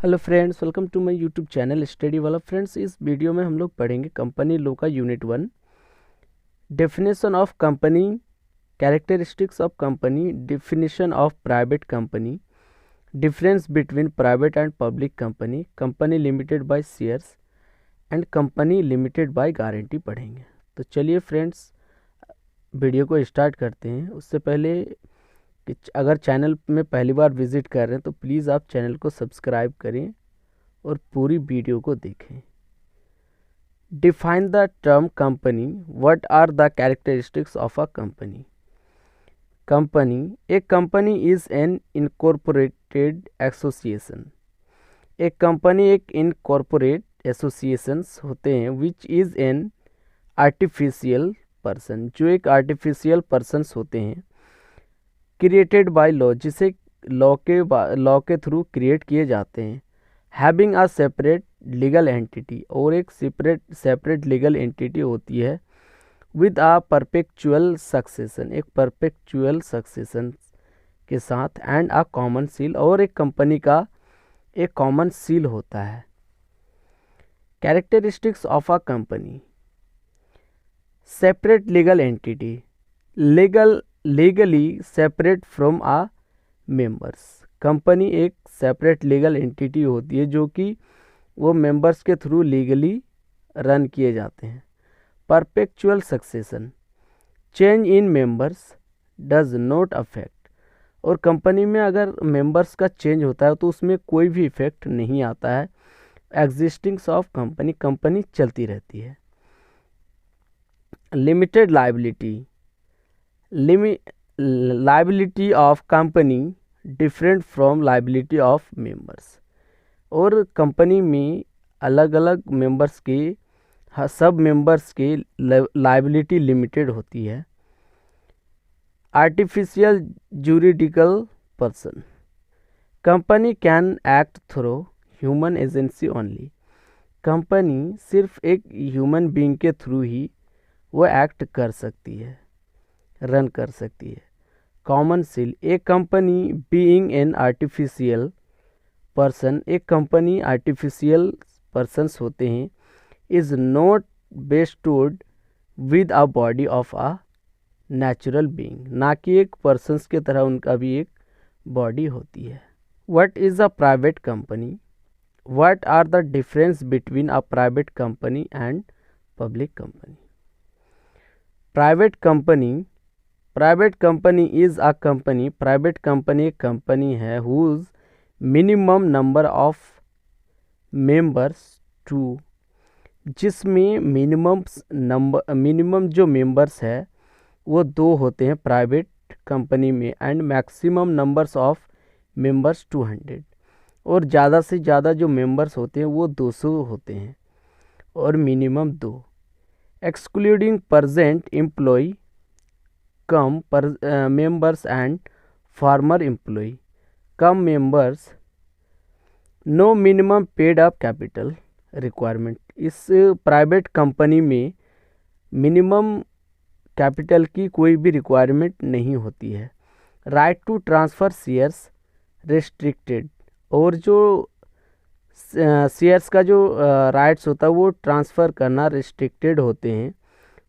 Hello friends, welcome to my YouTube channel study वाला। Friends, इस video में हम लोग पढ़ेंगे कंपनी लॉ का unit 1, definition of company, characteristics of company, definition of private company, difference between private and public company, company limited by shares and company limited by guarantee पढ़ेंगे। तो चलिए फ्रेंड्स, वीडियो को start करते हैं। उससे पहले कि अगर चैनल में पहली बार विजिट कर रहे हैं तो प्लीज़ आप चैनल को सब्सक्राइब करें और पूरी वीडियो को देखें। Define the term company. What are the characteristics of a company? Company, a company is an incorporated association. एक कंपनी एक इनकॉर्पोरेट एसोसिएशंस होते हैं which is an artificial person, जो एक आर्टिफिशियल पर्सनस होते हैं, क्रिएटेड बाय लॉ, जिसे law के थ्रू क्रिएट किए जाते हैं, having a separate legal entity, और एक सेपरेट लीगल एंटिटी होती है, विद अ परपेचुअल सक्सेशन, एक परपेचुअल सक्सेशन के साथ, एंड अ कॉमन सील, और एक कंपनी का एक कॉमन सील होता है। Characteristics of a company: separate legal entity, legally separate from a members. Company एक सेपरेट लीगल एंटिटी होती है जो कि वो मेंबर्स के थ्रू लीगली रन किए जाते हैं। Perpetual succession, change in members does not affect, और कंपनी में अगर मेंबर्स का चेंज होता है तो उसमें कोई भी इफेक्ट नहीं आता है। एग्जिस्टिंग्स ऑफ कंपनी, कंपनी चलती रहती है। Limited liability, liability of company different from liability of members, और कंपनी में अलग अलग मेंबर्स के, सब मेंबर्स के लाइबिलिटी लिमिटेड होती है। Artificial juridical person, company can act through human agency only. Company सिर्फ एक ह्यूमन बीइंग के थ्रू ही वो एक्ट कर सकती है, रन कर सकती है। Common seal, a company being an artificial person, एक कंपनी आर्टिफिशियल पर्सन्स होते हैं, is not bestowed with a body of a natural being, ना कि एक पर्सन्स के तरह उनका भी एक बॉडी होती है। What is a private company? What are the difference between a private company and public company? Private company, private company is a company, private company एक कंपनी है whose minimum number of members two, जिसमें minimum जो members है वो 2 होते हैं private company में, and maximum numbers of members 200, और ज़्यादा से ज़्यादा जो मेंबर्स होते हैं वो 200 होते हैं, और minimum 2। Excluding present employee cum members and former employee, cum members, no minimum paid up capital requirement. इस प्राइवेट कंपनी में मिनिमम कैपिटल की कोई भी रिक्वायरमेंट नहीं होती है। Right to transfer shares restricted, और जो शेयर्स का जो राइट्स होता है वो ट्रांसफ़र करना रिस्ट्रिक्टेड होते हैं।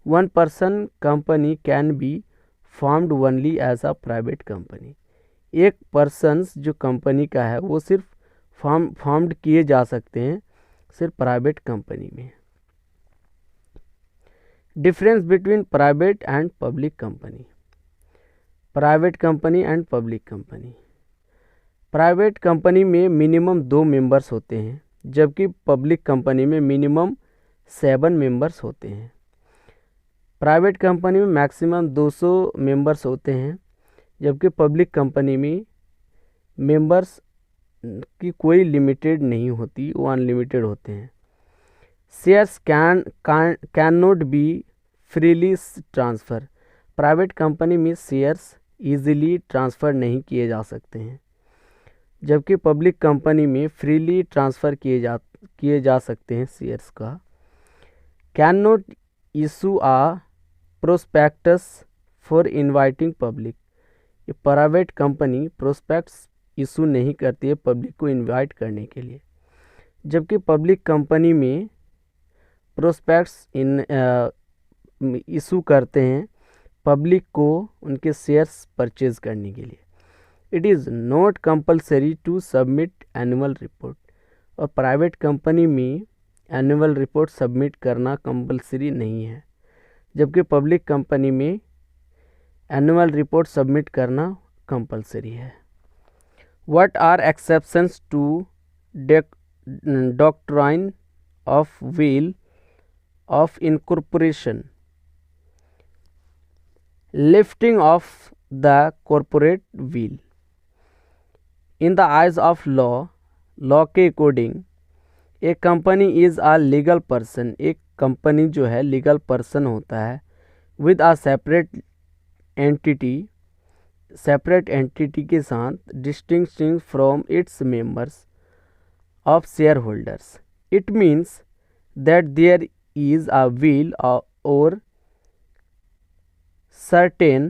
1 person company can be formed only as a private company, एक पर्सन्स जो कंपनी का है वो सिर्फ फॉर्म्ड किए जा सकते हैं सिर्फ प्राइवेट कंपनी में। Difference between private and public company, private company and public company. Private company में मिनिमम 2 मेंबर्स होते हैं, जबकि पब्लिक कंपनी में मिनिमम 7 मेंबर्स होते हैं। प्राइवेट कंपनी में मैक्सिमम 200 मेंबर्स होते हैं, जबकि पब्लिक कंपनी में मेंबर्स की कोई लिमिटेड नहीं होती, वो अनलिमिटेड होते हैं। Shares can not be freely transfer, private company में शेयर्स इजीली ट्रांसफ़र नहीं किए जा सकते हैं, जबकि पब्लिक कंपनी में फ्रीली ट्रांसफ़र किए जा सकते हैं शेयर्स का। Can not issue a prospectus for inviting public, private company prospectus issue नहीं करती है पब्लिक को इनवाइट करने के लिए, जबकि पब्लिक कंपनी में प्रोस्पेक्ट्स इशू करते हैं पब्लिक को उनके शेयर्स परचेज करने के लिए। It is not compulsory to submit annual report, और प्राइवेट कंपनी में एनुअल रिपोर्ट सबमिट करना कंपलसरी नहीं है, जबकि पब्लिक कंपनी में एनुअल रिपोर्ट सबमिट करना कंपलसरी है। What are exceptions to doctrine of veil of incorporation? Lifting of the corporate veil. In the eyes of law के according एक company is a legal person, एक company जो है legal person होता है with uh separate entity के साथ distincting from its members of shareholders. It means that there is a will और certain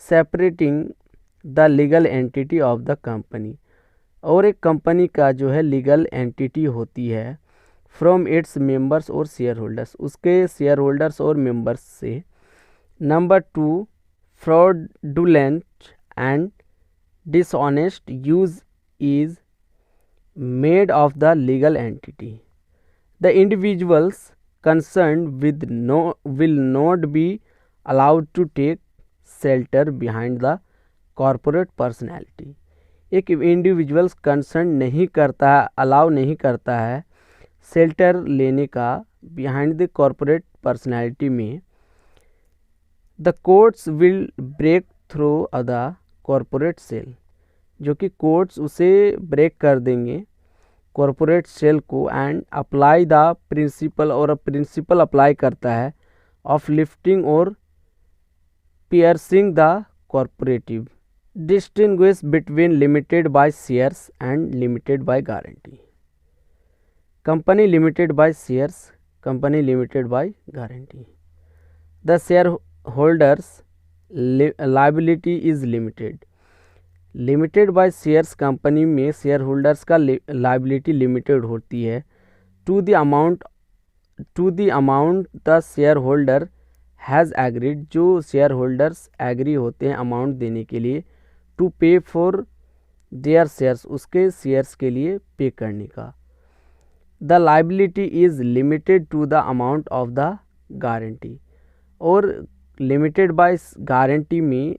separating the legal entity of the company, और एक कंपनी का जो है लीगल एंटिटी होती है फ्रॉम इट्स मेंबर्स और शेयर होल्डर्स, उसके शेयर होल्डर्स और मेंबर्स से। Number 2, fraudulent and dishonest use is made of the legal entity. The individuals concern will not be allowed to take shelter behind the corporate personality। एक individuals concern नहीं करता है, allow नहीं करता है shelter लेने का बिहाइंड द कॉर्पोरेट पर्सनैलिटी में। The courts will break through the corporate veil, जो कि कोर्ट्स उसे ब्रेक कर देंगे कॉर्पोरेट सेल को, एंड अप्लाई द प्रिंसिपल, और प्रिंसिपल अप्लाई करता है ऑफ लिफ्टिंग और piercing the corporative। Distinguish between limited by shares and limited by guarantee। Company limited by shares, company limited by guarantee। The shareholders liability is limited। Limited by shares company में share holders का liability limited होती है to the amount the shareholder has agreed, जो share holders agree होते हैं amount देने के लिए, to pay for their shares, उसके शेयर्स के लिए पे करने का। The liability is limited to the amount of the guarantee, और लिमिटेड बाय गारंटी में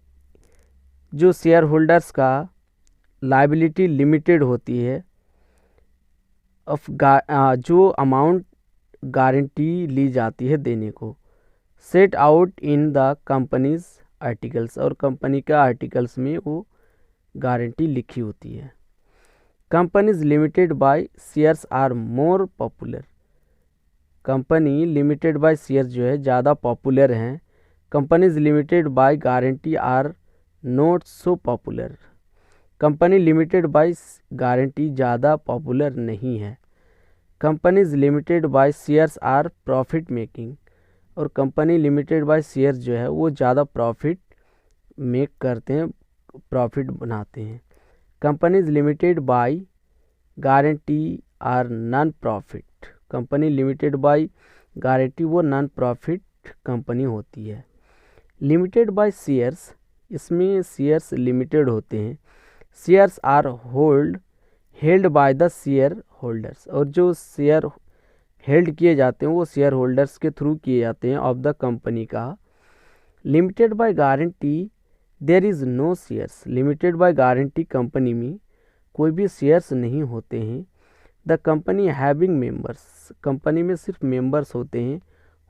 जो शेयर होल्डर्स का लाइबिलिटी लिमिटेड होती है ऑफ जो अमाउंट गारंटी ली जाती है देने को। Set out in the companies articles, और कंपनी का आर्टिकल्स में वो गारंटी लिखी होती है। Companies limited by shares are more popular, company limited by shares जो है ज़्यादा पॉपुलर हैं। Companies limited by guarantee are not so popular, company limited by guarantee ज़्यादा पॉपुलर नहीं है। Companies limited by shares are profit making, और company limited by shares जो है वो ज़्यादा प्रॉफिट मेक करते हैं, प्रॉफिट बनाते हैं। Companies limited by guarantee are non profit, company limited by guarantee वो नॉन प्रॉफिट कंपनी होती है। लिमिटेड बाय शेयर्स, इसमें शेयर्स लिमिटेड होते हैं। Shares are held by the share holders, और जो शेयर हेल्ड किए जाते हैं वो शेयर होल्डर्स के थ्रू किए जाते हैं ऑफ द कंपनी का। Limited by guarantee there is no shares, limited by guarantee company में कोई भी शेयर्स नहीं होते हैं। The company having members, company में सिर्फ मेंबर्स होते हैं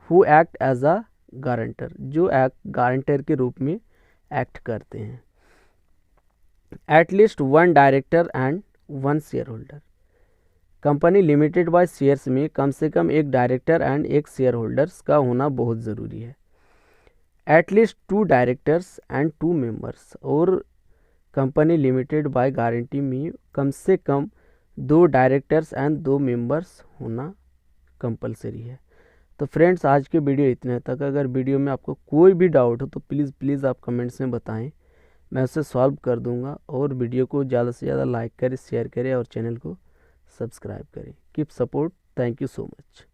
who act as a guarantor, जो गारंटर के रूप में एक्ट करते हैं। At least one director and one share holder, company limited by shares में कम से कम एक डायरेक्टर एंड एक शेयर होल्डर्स का होना बहुत ज़रूरी है। एटलीस्ट 2 डायरेक्टर्स एंड 2 मेंबर्स, और कंपनी लिमिटेड बाय गारंटी में कम से कम 2 डायरेक्टर्स एंड 2 मेंबर्स होना कंपलसरी है। तो फ्रेंड्स, आज के वीडियो इतने तक। अगर वीडियो में आपको कोई भी डाउट हो तो प्लीज़ आप कमेंट्स में बताएं, मैं उसे सॉल्व कर दूंगा। और वीडियो को ज़्यादा से ज़्यादा लाइक करें, शेयर करें और चैनल को सब्सक्राइब करें। Keep support. Thank you so much.